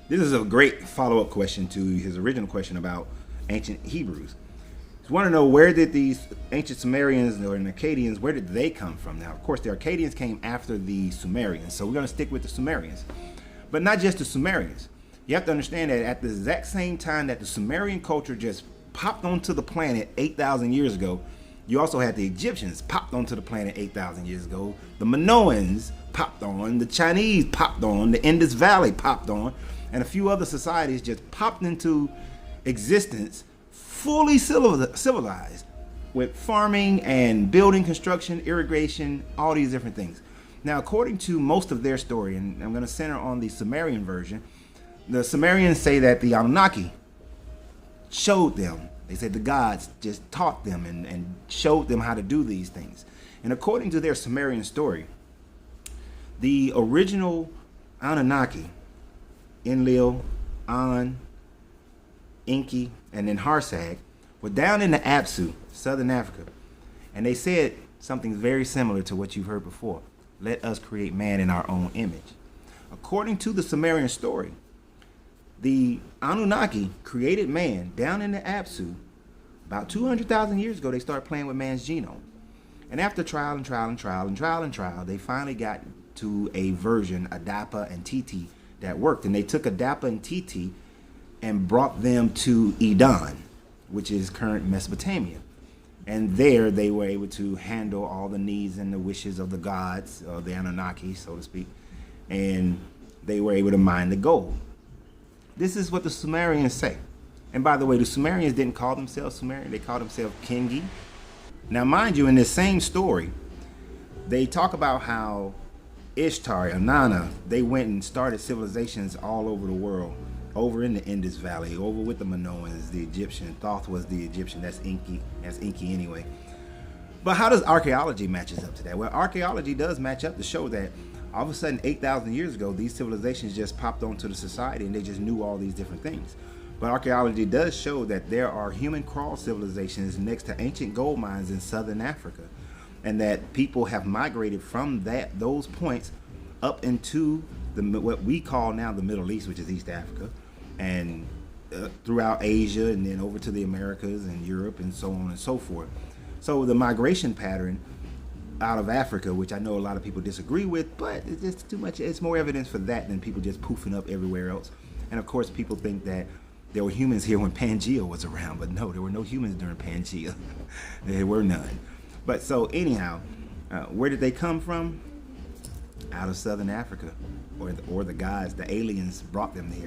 This is a great follow-up question to his original question about ancient Hebrews. You want to know, where did these ancient Sumerians or Akkadians, where did they come from? Now, of course, the Akkadians came after the Sumerians, so we're going to stick with the Sumerians. But not just the Sumerians. You have to understand that at the exact same time that the Sumerian culture just popped onto the planet 8,000 years ago, you also had the Egyptians popped onto the planet 8,000 years ago. The Minoans popped on. The Chinese popped on. The Indus Valley popped on. And a few other societies just popped into existence, fully civilized, with farming and building construction, irrigation, all these different things. Now, according to most of their story, and I'm going to center on the Sumerian version, the Sumerians say that the Anunnaki showed them. They said the gods just taught them and showed them how to do these things. And according to their Sumerian story, the original Anunnaki, Enlil, An, Enki, and then Harsag, were down in the Apsu, southern Africa. And they said something very similar to what you've heard before. Let us create man in our own image. According to the Sumerian story, the Anunnaki created man down in the Apsu. About 200,000 years ago, they started playing with man's genome. And after trial and trial and trial and trial and trial, they finally got to a version, Adapa and Titi, that worked. And they took Adapa and Titi and brought them to Edom, which is current Mesopotamia. And there they were able to handle all the needs and the wishes of the gods, or the Anunnaki, so to speak. And they were able to mine the gold. This is what the Sumerians say. And by the way, the Sumerians didn't call themselves Sumerian, they called themselves Kingi. Now, mind you, in this same story, they talk about how Ishtar, Inanna, they went and started civilizations all over the world, over in the Indus Valley, over with the Minoans, the Egyptian. Thoth was the Egyptian, that's Enki anyway. But how does archaeology matches up to that? Well, archaeology does match up to show that all of a sudden 8,000 years ago, these civilizations just popped onto the society and they just knew all these different things. But archaeology does show that there are human crawl civilizations next to ancient gold mines in southern Africa, and that people have migrated from those points up into what we call now the Middle East, which is East Africa, and throughout Asia, and then over to the Americas and Europe and so on and so forth. So the migration pattern out of Africa, which I know a lot of people disagree with, but it's just too much. It's more evidence for that than people just poofing up everywhere else. And of course, people think that there were humans here when Pangea was around, but no, there were no humans during Pangea. There were none. But so anyhow, where did they come from? Out of southern Africa, or the gods, the aliens brought them there.